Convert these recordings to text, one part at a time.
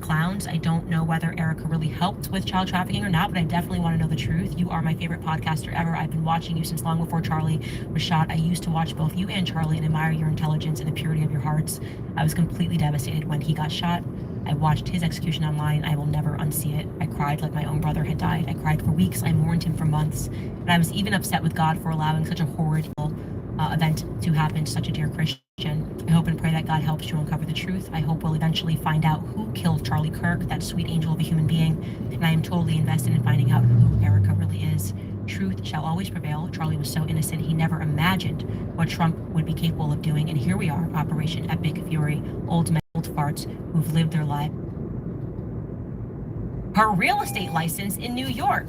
clowns. I don't know whether Erica really helped with child trafficking or not, but I definitely want to know the truth. You are my favorite podcaster ever. I've been watching you since long before Charlie was shot. I used to watch both you and Charlie and admire your intelligence and the purity of your hearts. I was completely devastated when he got shot. I watched his execution online. I will never unsee it. I cried like my own brother had died. I cried for weeks. I mourned him for months. And I was even upset with God for allowing such a horrid event to happen to such a dear Christian. I hope and pray that God helps you uncover the truth. I hope we'll eventually find out who killed Charlie Kirk, that sweet angel of a human being. And I am totally invested in finding out who Erica really is. Truth shall always prevail. Charlie was so innocent, he never imagined what Trump would be capable of doing. And here we are, Operation Epic Fury, old men, old farts who've lived their life. Her real estate license in New York.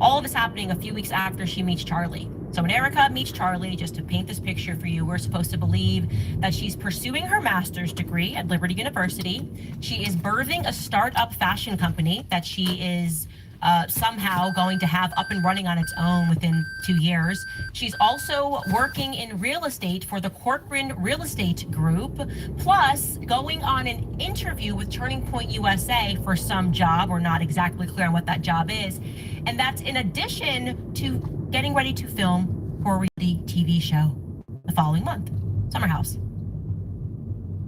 All of this happening a few weeks after she meets Charlie. So when Erica meets Charlie, just to paint this picture for you, we're supposed to believe that she's pursuing her master's degree at Liberty University. She is birthing a startup fashion company that she is somehow going to have up and running on its own within 2 years. She's also working in real estate for the Corcoran Real Estate Group, plus going on an interview with Turning Point USA for some job. We're not exactly clear on what that job is. And that's in addition to getting ready to film for a reality TV show the following month, Summer House.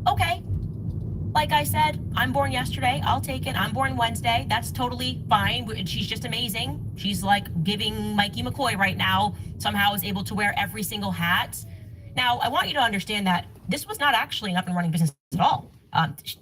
Okay. Like I said, I'm born yesterday. I'll take it. I'm born Wednesday. That's totally fine. She's just amazing. She's like giving Mikey McCoy right now. Somehow is able to wear every single hat. Now, I want you to understand that this was not actually an up and running business at all.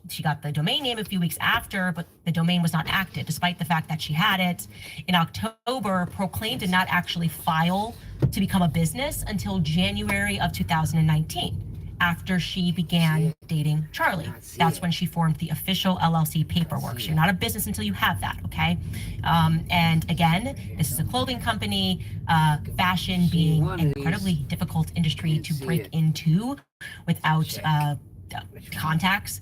She got the domain name a few weeks after, but the domain was not active, despite the fact that she had it. In October, Proclaim did not actually file to become a business until January of 2019. After she began dating Charlie. That's when she formed the official LLC paperwork. So you're not a business until you have that, okay? And again, this is a clothing company, fashion being an incredibly difficult industry to break into without contacts.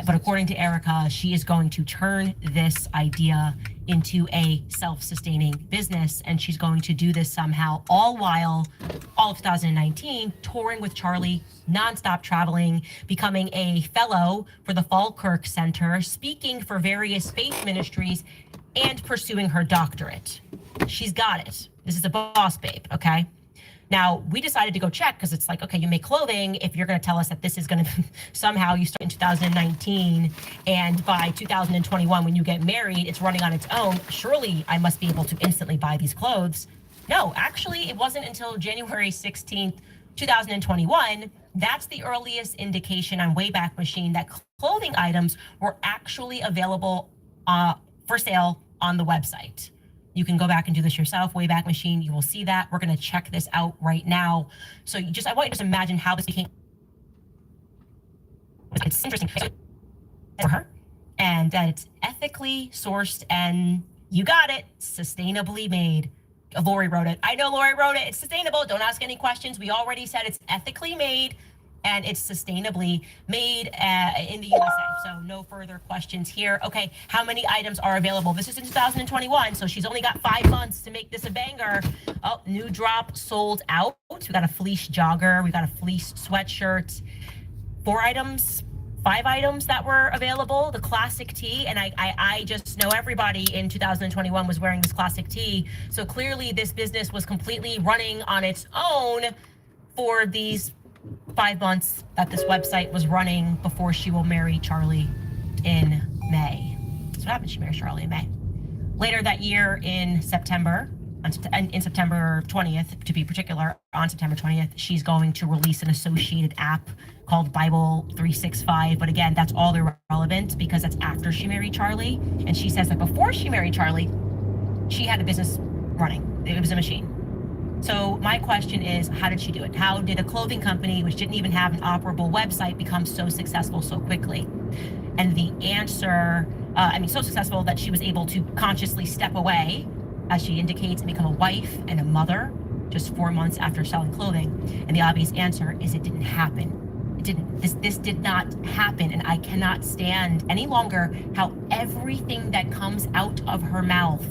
But according to Erica, she is going to turn this idea into a self-sustaining business, and she's going to do this somehow, all while all of 2019 touring with Charlie, nonstop traveling, becoming a fellow for the Falkirk Center, speaking for various faith ministries, and pursuing her doctorate. She's got it. This is a boss babe, okay? Now, we decided to go check because it's like, okay, you make clothing. If you're going to tell us that this is going to somehow you start in 2019 and by 2021, when you get married, it's running on its own, surely I must be able to instantly buy these clothes. No, actually, it wasn't until January 16th, 2021. That's the earliest indication on Wayback Machine that clothing items were actually available for sale on the website. You can go back and do this yourself, Wayback Machine. You will see that. We're going to check this out right now. So I want you to just imagine how this became. It's interesting for her, and that it's ethically sourced and you got it, sustainably made. Lori wrote it. I know Lori wrote it. It's sustainable. Don't ask any questions. We already said it's ethically made and it's sustainably made in the USA. So no further questions here. Okay, how many items are available? This is in 2021, so she's only got 5 months to make this a banger. Oh, new drop sold out. We got a fleece jogger. We got a fleece sweatshirt. 4 items, 5 items that were available. The classic tee, and I just know everybody in 2021 was wearing this classic tee. So clearly this business was completely running on its own for these 5 months that this website was running before she will marry Charlie in May. That's what happened. She marries Charlie in May. Later that year in September 20th, to be particular, on September 20th, she's going to release an associated app called Bible 365. But again, that's all irrelevant because that's after she married Charlie. And she says that before she married Charlie, she had a business running. It was a machine. So my question is, how did she do it? How did a clothing company, which didn't even have an operable website, become so successful so quickly? And the answer, so successful that she was able to consciously step away, as she indicates, and become a wife and a mother just 4 months after selling clothing. And the obvious answer is it didn't happen. It didn't. This did not happen, and I cannot stand any longer how everything that comes out of her mouth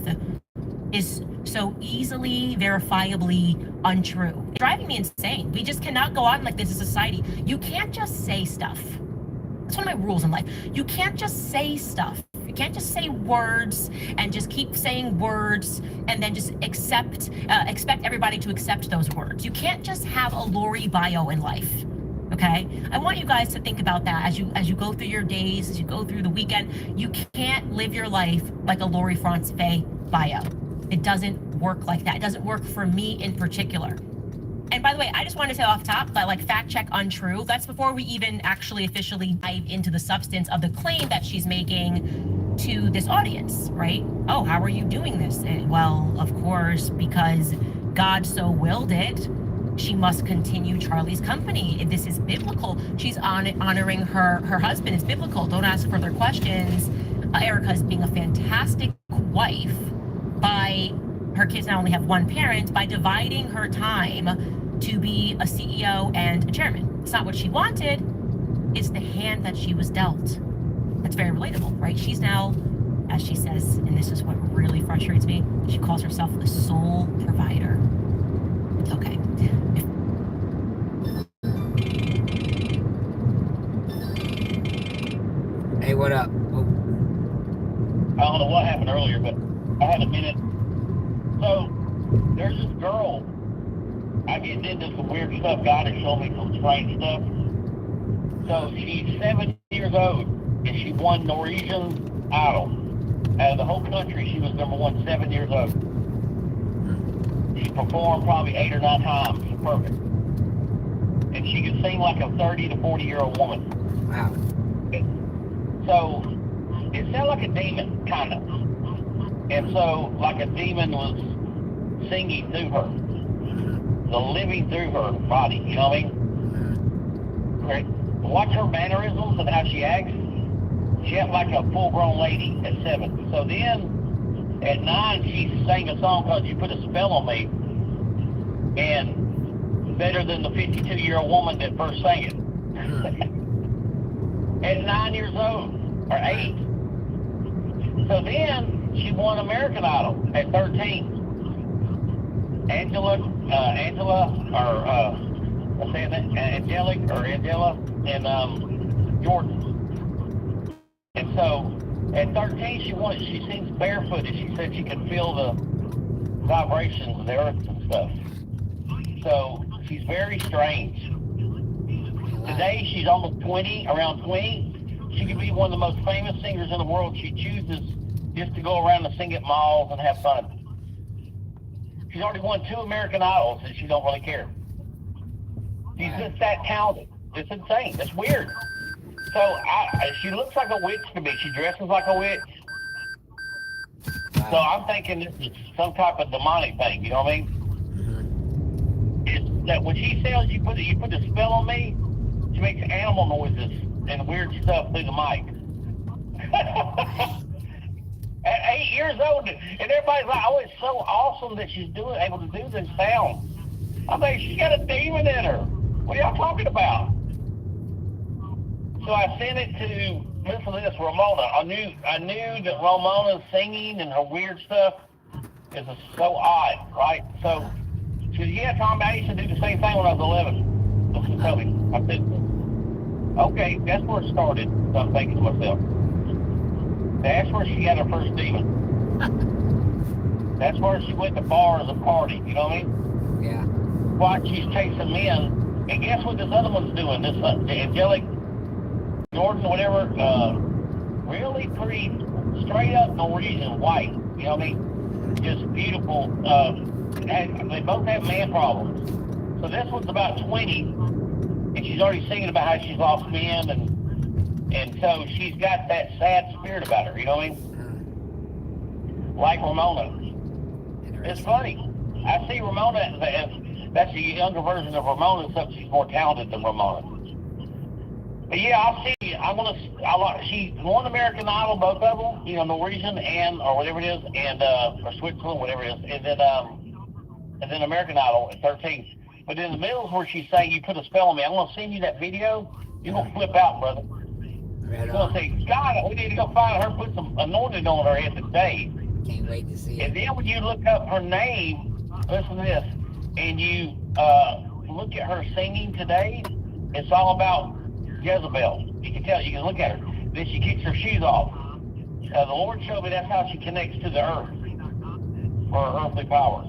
is so easily verifiably untrue. It's driving me insane. We just cannot go on like this as a society. You can't just say stuff. It's one of my rules in life. You can't just say stuff. You can't just say words and just keep saying words and then just expect everybody to accept those words. You can't just have a Lori bio in life. Okay? I want you guys to think about that as you go through your days, as you go through the weekend. You can't live your life like a Lori Francis bio. It doesn't work like that. It doesn't work for me in particular. And by the way, I just want to say off top that, like, fact check untrue. That's before we even actually officially dive into the substance of the claim that she's making to this audience, right? Oh, how are you doing this? Well, of course, because God so willed it. She must continue Charlie's company. This is biblical. She's honoring her husband. It's biblical. Don't ask further questions. Erica's being a fantastic wife by, her kids now only have one parent, by dividing her time to be a CEO and a chairman. It's not what she wanted. It's the hand that she was dealt. That's very relatable, right? She's now, as she says, and this is what really frustrates me, she calls herself the sole provider. Okay. Hey, what up? Oh. I don't know what happened earlier, but I had a minute. So, there's this girl. I get into some weird stuff. God has shown me some strange stuff. So, she's 7 years old, and she won Norwegian Idol. Out of the whole country, she was number one, 7 years old. She performed probably 8 or 9 times. Perfect. And she could sing like a 30 to 40-year-old woman. Wow. So, it sounded like a demon, kind of. And so, like a demon was singing through her, the living through her body, you know what I mean? Right. Watch her mannerisms and how she acts. She acts like a full-grown lady at 7. So then, at 9, she sang a song called You Put a Spell on Me, and better than the 52-year-old woman that first sang it. At 9 years old, or 8. So then, she won American Idol at 13. Angela, and Jordan. And so, at 13, she sings barefooted. She said she could feel the vibrations of the earth and stuff. So, she's very strange. Today, she's almost 20, around 20. She could be one of the most famous singers in the world. She chooses just to go around and sing at malls and have fun. She's already won 2 American Idols, and she don't really care. She's just that talented. It's insane. It's weird. So she looks like a witch to me. She dresses like a witch. Wow. So I'm thinking this is some type of demonic thing. You know what I mean? It's that when she says you put a spell on me, she makes animal noises and weird stuff through the mic. At 8 years old, and everybody's like, "Oh, it's so awesome that she's able to do this sound." I'm like, she's got a demon in her. What are y'all talking about? So I sent it to, listen to this, Ramona. I knew that Ramona's singing and her weird stuff is so odd, right? So she said, "Yeah, Tom, I used to do the same thing when I was 11." Listen to me. I said, "Okay, that's where it started." So I'm thinking to myself, that's where she got her first demon. That's where she went to bars and party, you know what I mean? Yeah. Watch, she's chasing men. And guess what this other one's doing? This Angelic Jordan, whatever, really pretty straight up Norwegian white, you know what I mean? Just beautiful. They both have man problems. So this one's about 20, and she's already singing about how she's lost men, and so she's got that sad spirit about her, you know what I mean? Like Ramona. It's funny. I see Ramona as that's a younger version of Ramona, except she's more talented than Ramona. But yeah, she won American Idol, both of them, you know, Norwegian or whatever it is, and or Switzerland, whatever it is, and then American Idol at 13. But in the middle is where she's saying, "You put a spell on me." I'm gonna send you that video. You're gonna flip out, brother. Right. You're gonna say, "God, we need to go find her, put some anointing on her head today." Can't wait to see it. And then when you look up her name, listen to this, and you look at her singing today, it's all about Jezebel. You can tell. You can look at her. Then she kicks her shoes off. The Lord showed me that's how she connects to the earth for her earthly power,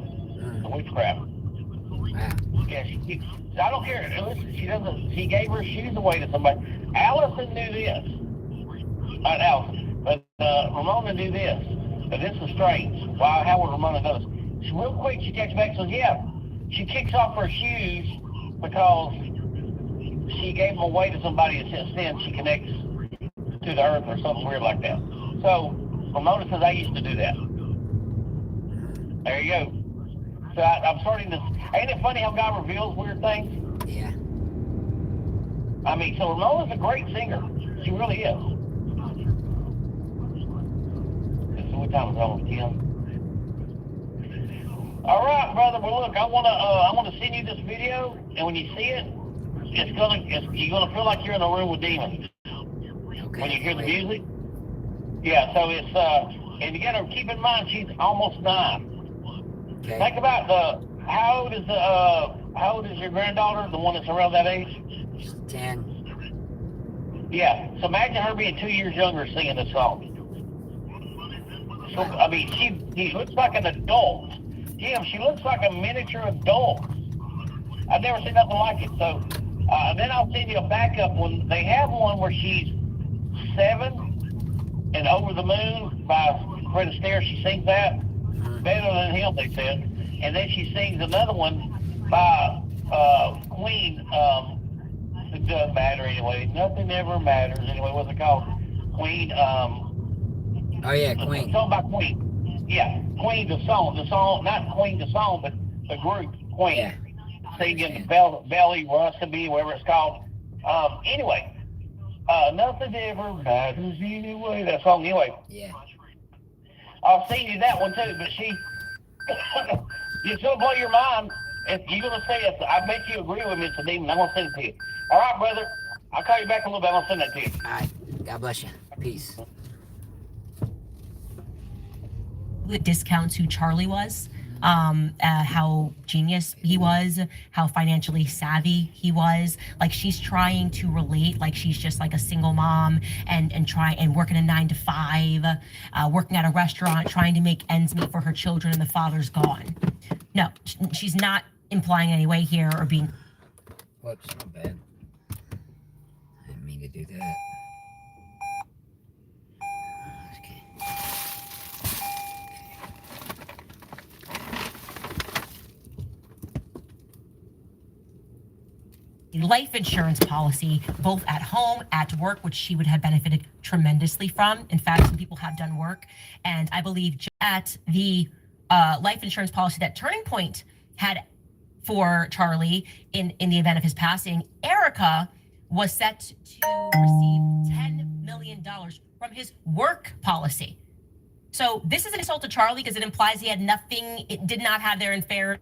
the witchcraft. Wow. Yeah, she keeps. I don't care. Listen, she doesn't. She gave her shoes away to somebody. Allison knew this. Not Allison, but Ramona knew this. But this is strange. Wow, how would Ramona know this? She, real quick, she texts back and says, "Yeah." She kicks off her shoes because she gave them away to somebody, and since then she connects to the earth or something weird like that. So Ramona says, "I used to do that." There you go. So I'm starting to. Ain't it funny how God reveals weird things? Yeah. I mean, so Ramona's a great singer. She really is. This is what time is almost 10. All right, brother. Well, look, I wanna send you this video, and when you see it, you're gonna feel like you're in a room with demons Okay. when you hear the music. Yeah. So it's and you gotta keep in mind she's almost 9. Okay. Think about how old is your granddaughter, the one that's around that age? 10. Yeah. So imagine her being 2 years younger singing this song. So, I mean, she looks like an adult. Jim, she looks like a miniature adult. I've never seen nothing like it. So then I'll send you a backup one. They have one where she's 7 and Over the Moon by Fred Astaire. She sings that. Better than him, they said. And then she sings another one by Queen. It doesn't matter anyway. Nothing ever matters anyway. What's it called? Queen. Oh yeah, Queen. Song by Queen. Yeah, Queen the song. The song, not Queen the song, but the group Queen. Yeah. Singing Belly Recipe, whatever it's called. Anyway, nothing ever matters anyway. That song anyway. Yeah. I'll send you that one too, but she, it's gonna blow your mind. If you're gonna say it, I bet you agree with me, it's a demon. I'm gonna send it to you. All right, brother. I'll call you back in a little bit. I'm gonna send that to you. All right. God bless you. Peace. It discounts who Charlie was, how genius he was, how financially savvy he was. Like, she's trying to relate, like she's just like a single mom and working a 9 to 5, working at a restaurant, trying to make ends meet for her children, and the father's gone. No, she's not implying in any way here or being. Whoops, my bad. I didn't mean to do that. Okay. Life insurance policy, both at home, at work, which she would have benefited tremendously from. In fact, some people have done work, and I believe at the life insurance policy that Turning Point had for Charlie in the event of his passing, Erica was set to receive $10 million from his work policy. So this is an insult to Charlie because it implies he had nothing, it did not have their fair.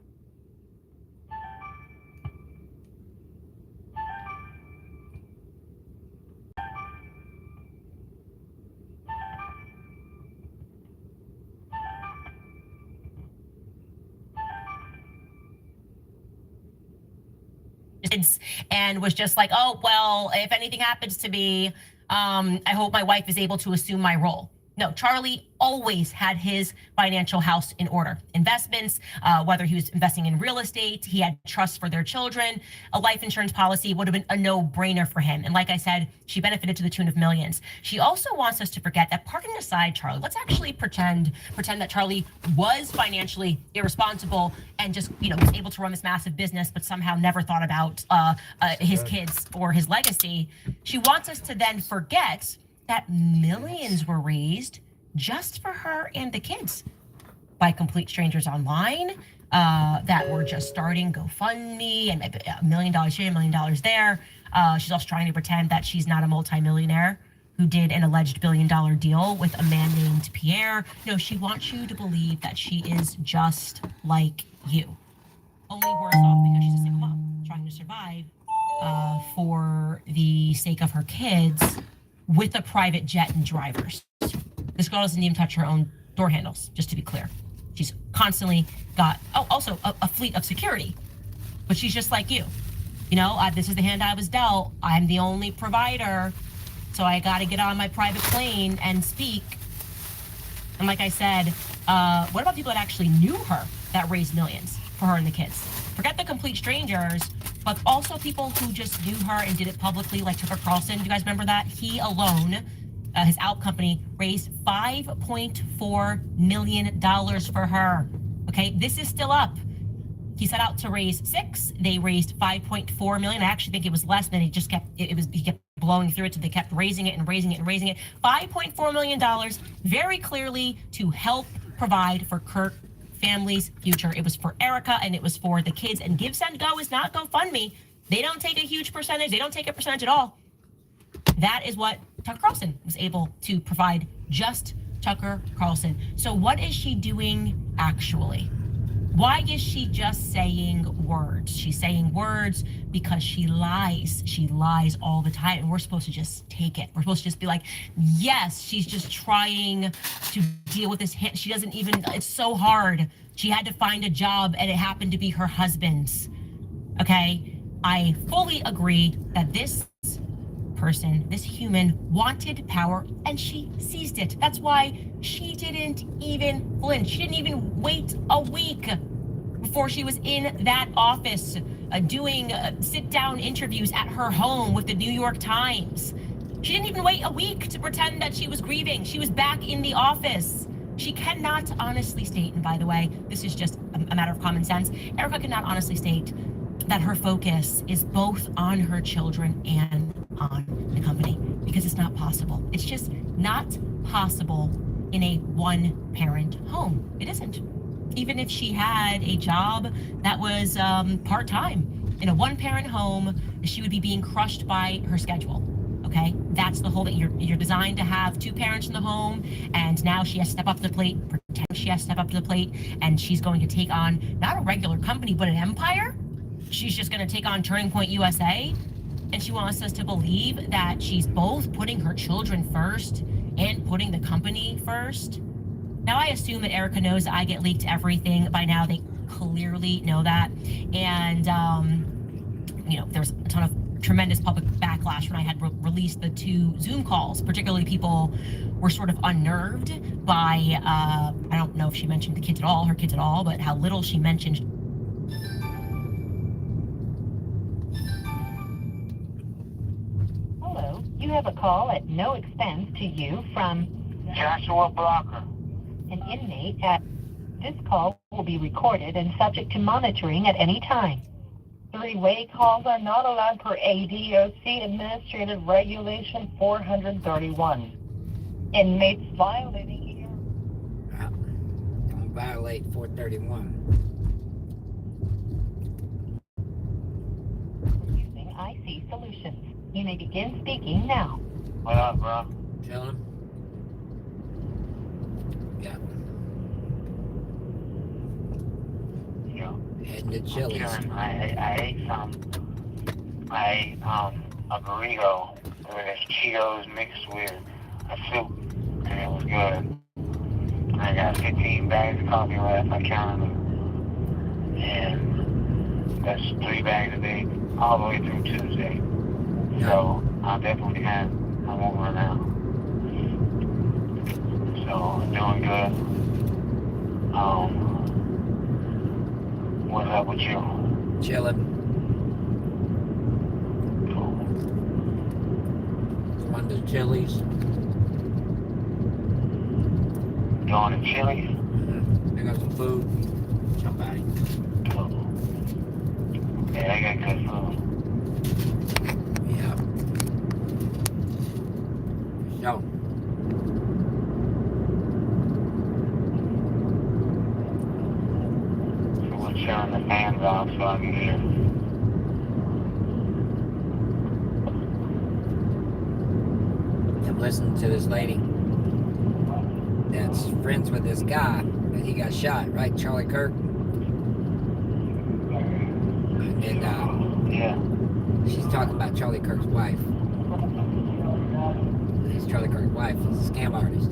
And was just like, oh, well, if anything happens to me, I hope my wife is able to assume my role. No, Charlie always had his financial house in order. Investments, whether he was investing in real estate, he had trust for their children. A life insurance policy would have been a no-brainer for him. And like I said, she benefited to the tune of millions. She also wants us to forget that, parking aside Charlie, let's actually pretend that Charlie was financially irresponsible and just, was able to run this massive business, but somehow never thought about his kids or his legacy. She wants us to then forget that millions were raised just for her and the kids by complete strangers online that were just starting GoFundMe and $1 million here, $1 million there. She's also trying to pretend that she's not a multimillionaire who did an alleged $1 billion deal with a man named Pierre. No, she wants you to believe that she is just like you, only worse off because she's a single mom trying to survive for the sake of her kids, with a private jet and drivers. This girl doesn't even touch her own door handles, just to be clear. She's constantly got, also a fleet of security, but she's just like you. This is the hand I was dealt. I'm the only provider, so I got to get on my private plane and speak. And like I said, what about people that actually knew her that raised millions for her and the kids? Forget the complete strangers, but also people who just knew her and did it publicly, like Tucker Carlson. Do you guys remember that? He alone, his Out company, raised $5.4 million for her. Okay, this is still up. He set out to raise 6. They raised 5.4 million. I actually think it was less than he kept blowing through it, so they kept raising it and raising it and raising it. $5.4 million, very clearly to help provide for Kirk family's future. It was for Erica and it was for the kids. And Give, Send, Go is not GoFundMe. They don't take a huge percentage. They don't take a percentage at all. That is what Tucker Carlson was able to provide, just Tucker Carlson. So what is she doing actually? Why is she just saying words? She's saying words because she lies. She lies all the time, and we're supposed to just take it. We're supposed to just be like, yes, she's just trying to deal with this. She doesn't even, it's so hard. She had to find a job, and it happened to be her husband's. Okay? I fully agree that this person, this human, wanted power, and she seized it. That's why she didn't even flinch. She didn't even wait a week before she was in that office doing sit-down interviews at her home with the New York Times. She didn't even wait a week to pretend that she was grieving. She was back in the office. She cannot honestly state, and by the way, this is just a matter of common sense, Erica cannot honestly state that her focus is both on her children and on the company, because it's not possible. It's just not possible in a one-parent home. It isn't. Even if she had a job that was part-time in a one-parent home, she would be being crushed by her schedule. Okay, that's the whole thing. You're designed to have 2 parents in the home, and now she has to step up to the plate, pretend she has to step up to the plate, and she's going to take on not a regular company, but an empire. She's just going to take on Turning Point USA, and she wants us to believe that she's both putting her children first and putting the company first. Now, I assume that Erica knows that I get leaked everything. By now, they clearly know that. And, there was a ton of tremendous public backlash when I had released the 2 Zoom calls. Particularly, people were sort of unnerved by, I don't know if she mentioned the kids at all, her kids at all, but how little she mentioned. Hello, you have a call at no expense to you from Joshua Blocker. an inmate at. This call will be recorded and subject to monitoring at any time. 3-way calls are not allowed per ADOC Administrative Regulation 431. Inmates violating here. Don't violate 431. Using IC Solutions. You may begin speaking now. What up, bro? Chilling? Yeah. Heading to Chili's. I ate some. I ate a burrito with Cheetos mixed with a soup, and it was good. I got 15 bags of coffee left. I counted them, and that's 3 bags a day all the way through Tuesday. So I definitely I'm over now. So I'm doing good. What's up with you? Chilling. Going to Chili's. Going to Chili's? I got some food. Somebody. Yeah, they got good food. Yeah. So. Turn the fans off so I can hear. I'm listening to this lady that's friends with this guy that he got shot, right? Charlie Kirk. And Yeah. she's talking about Charlie Kirk's wife. It's Charlie Kirk's wife, he's a scam artist.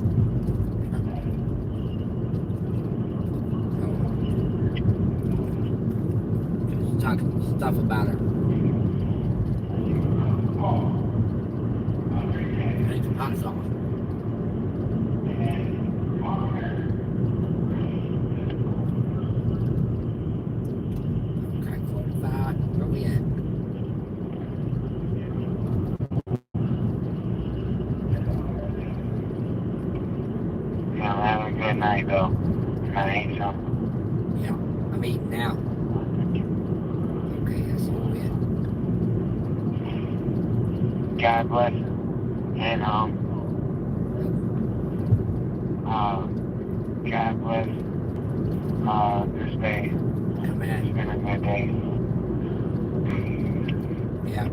Talking stuff about her. good night, though. I ate some. Yeah, I'm eating now. Okay, that's all good. God bless. And, God bless, this day. Amen. It's been a good day. Yeah.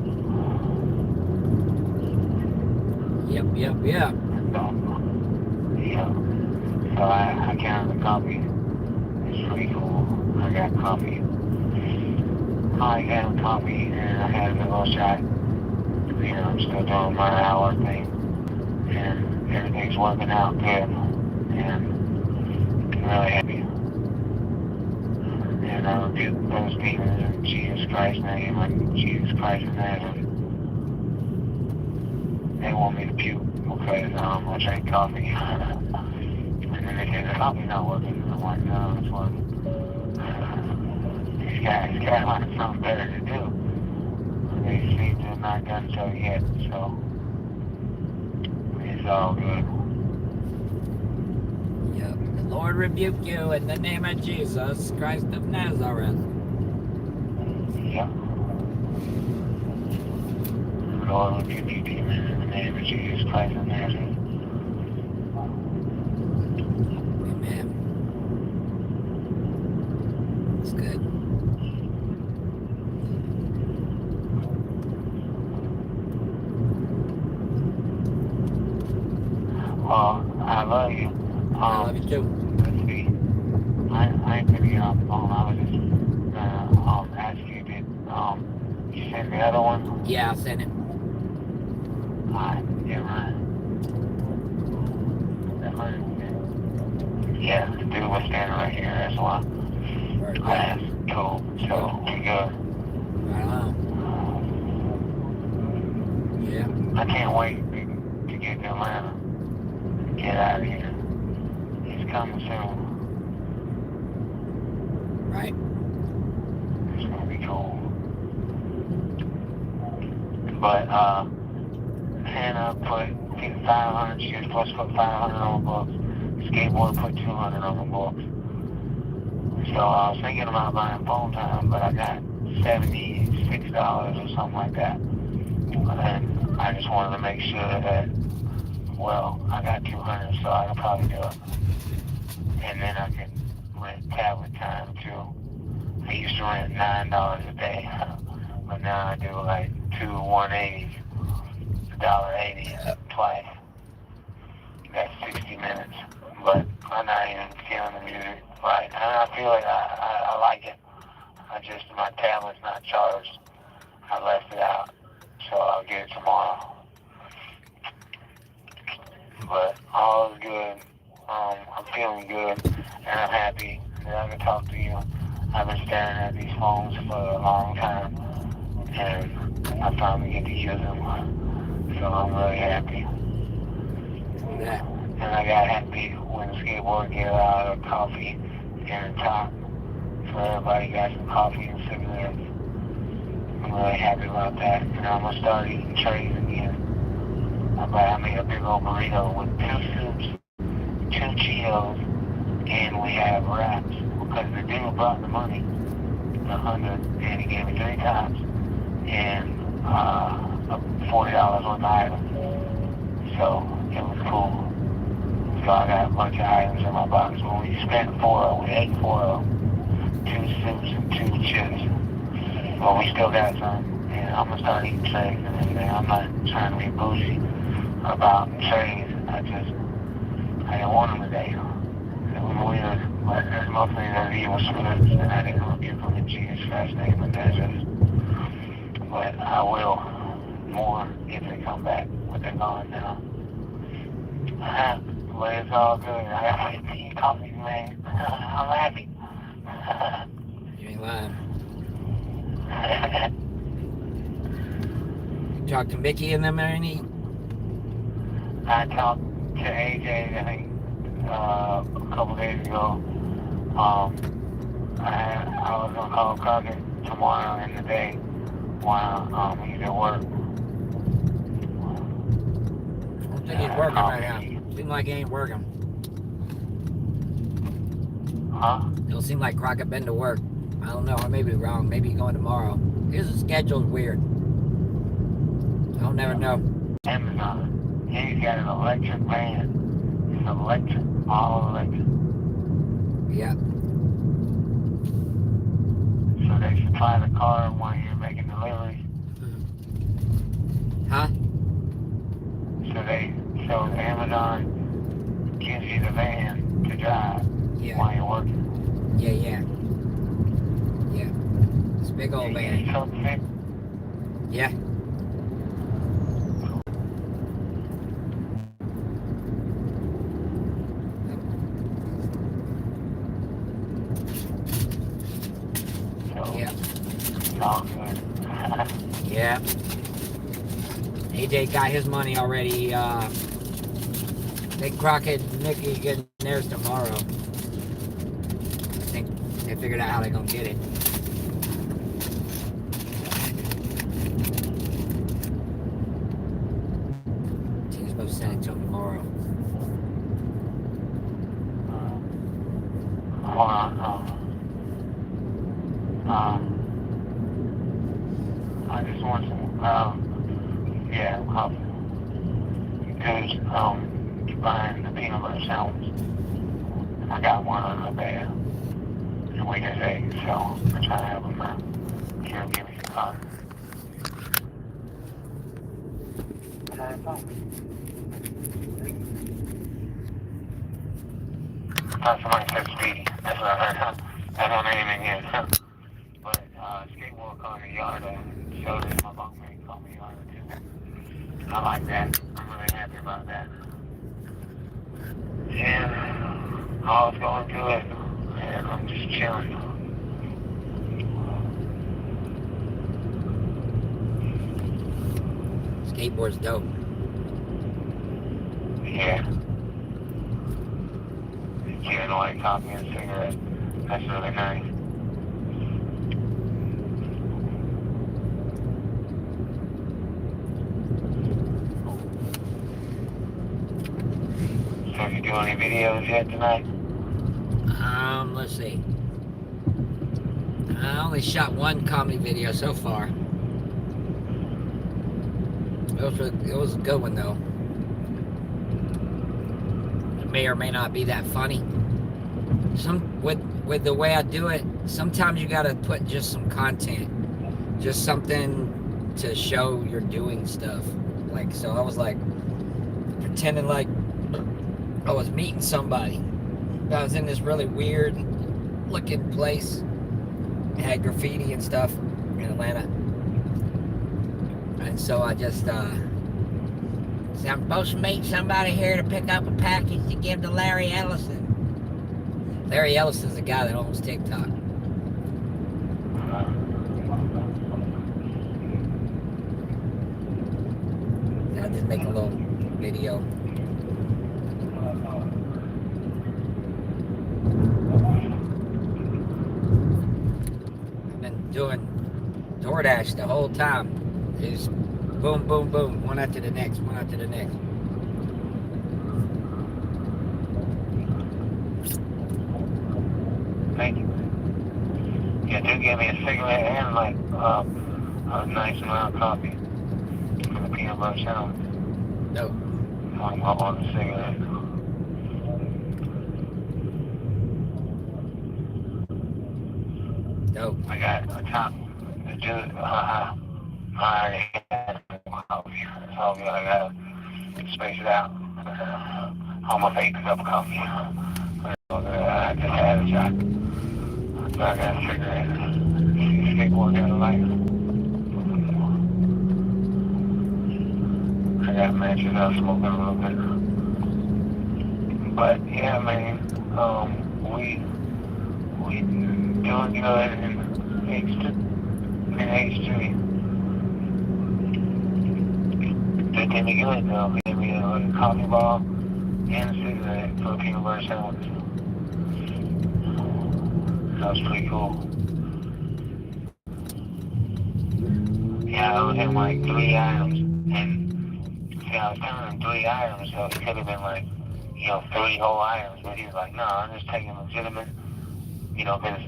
Yep. So, yeah. So I counted the coffee. It's pretty cool. I got coffee. I got coffee and I had a little shot. I'm still doing my hour thing. And everything's working out good. And I'm really happy. And I rebuke those demons in Jesus Christ's name and Jesus Christ's name. They want me to puke because I drink coffee. And then they say the coffee's not working. I'm like, no, it's working. These guys got like something better to do. They seem to have not done so yet, so it's all good. Yep. The Lord rebuke you in the name of Jesus Christ of Nazareth. Yeah. Lord, rebuke you, demons, in the name of Jesus Christ of Nazareth. Amen. It's good. Well, I love you. I love you too. Let's see. I ain't gonna get off the phone. I was just gonna ask you, did you send the other one? Yeah, I'll send it. Alright, yeah, right. Yeah, the dude was standing right here, that's why. Very good. That's cool. So, we good. Right on. Yeah. I can't wait to get to Atlanta. Get out of here. He's coming soon. Right. It's gonna be cool. But Hannah put 500. She was supposed to put 500 on the books. Skateboard put 200 on the books. So I was thinking about buying phone time, but I got $76 or something like that. And I just wanted to make sure that, well, I got 200, so I could probably do it. And then I could rent tablet time too. I used to rent $9 a day, but now I do like 2 $180s, $1.80 twice. That's 60 minutes, but I'm not even feeling the music right. And I feel like I like it. My tablet's not charged. I left it out, so I'll get it tomorrow. But all is good. I'm feeling good, and I'm happy that I can talk to you. I've been staring at these phones for a long time, and I finally get to use them. So I'm really happy. Yeah. And I got happy when the skateboard gave out a coffee and a top. So everybody got some coffee and cigarettes. I'm really happy about that. And I'm going to start eating trays again. I made a big old burrito with 2 soups, 2 Cheetos, and we have wraps. Because the dude brought the money, $100, and he gave me 3 times. And $40 worth of items. So it was cool. So I got a bunch of items in my box. When we spent we ate 4 of them. 2 soups and 2 chips. But we still got some. And I'm going to start eating trays and everything. I'm not trying to be bougie about trays. I didn't want them today. It was weird. But there's mostly those evil spirits, and I didn't rebuke them in Jesus Christ's name and Nazareth. But I will more if they come back, but they're gone now. But it's all good. I got 15 coffees, man. I'm happy. You ain't lying. You talk to Mickey and them or any? I talked to AJ, I think, a couple days ago. I was going to call Crockett tomorrow in the day while he's at work. I don't think he's working right now. Seems like he ain't working. Huh? Don't seem like Crockett been to work. I don't know. I may be wrong. Maybe he's going tomorrow. His schedule's weird. I'll never know. Amazon. He's got an electric van. It's electric. All electric. Yeah. So they supply the car while you're making deliveries. Huh? So Amazon gives you the van to drive Yeah. while you're working. Yeah. It's a big old You van. get truck fixed. Yeah. So Yeah. it's all good. Yeah. AJ got his money already. Big Crockett and Mickey getting theirs tomorrow. I think they figured out how they're gonna get it. He's supposed to send it to him tomorrow. Hold on. I just want some, coffee. Because, buying the peanut butter sandwich. I got one on the bed. And we just ate, so I'm trying to have them out. Here, give me some coffee. I thought somebody said Speedy. That's what I heard. That's my name in here. But skateboard called me Yarda. So did my bunkmate called me Yarda too. I like that. I'm really happy about that. And all's going good. And I'm just chilling. Skateboard's dope. Yeah. Giving away coffee and cigarette. That's really nice. So you do any videos yet tonight? Let's see. I only shot one comedy video so far. It was a good one though. It may or may not be that funny. With the way I do it, sometimes you gotta put just some content, just something to show you're doing stuff. Like, so I was like pretending like I was meeting somebody. I was in this really weird looking place. It had graffiti and stuff in Atlanta. And so I just said, I'm supposed to meet somebody here to pick up a package to give to Larry Ellison. Larry Ellison's the guy that owns TikTok. I just make a little video. I've been doing DoorDash the whole time. Just boom, boom, boom, one after the next, one after the next. Thank you. Yeah, do give me a cigarette and like a nice amount of coffee for the peanut butter sandwich. No. I'm on the cigarette. Dope. I got a top. I already had coffee. So I gotta space it out. Almost 8 cup of coffee. I just had a shot. So I got a cigarette. Skateboard the other night. I got matches out smoking a little bit. But yeah, man, we doing good in H2. They did me good though. Gave me a coffee ball and a cigarette for a peanut butter sandwich. That was pretty cool. Yeah, I owed him like 3 items. And see, I was telling him 3 items, so it could have been like, 3 whole items. But he was like, no, I'm just taking legitimate you know, because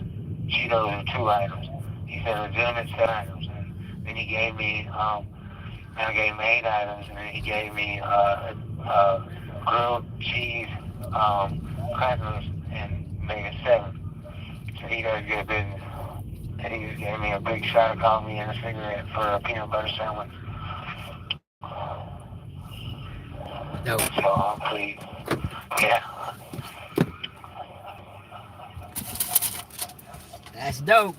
Cheetos are 2 items. He said legitimate set items. And then he gave me, I gave him 8 items, and then he gave me grilled cheese, crackers, and made it 7. So he does good business. And he just gave me a big shot of coffee and a cigarette for a peanut butter sandwich. Dope. So I'm pleased. Yeah. That's dope.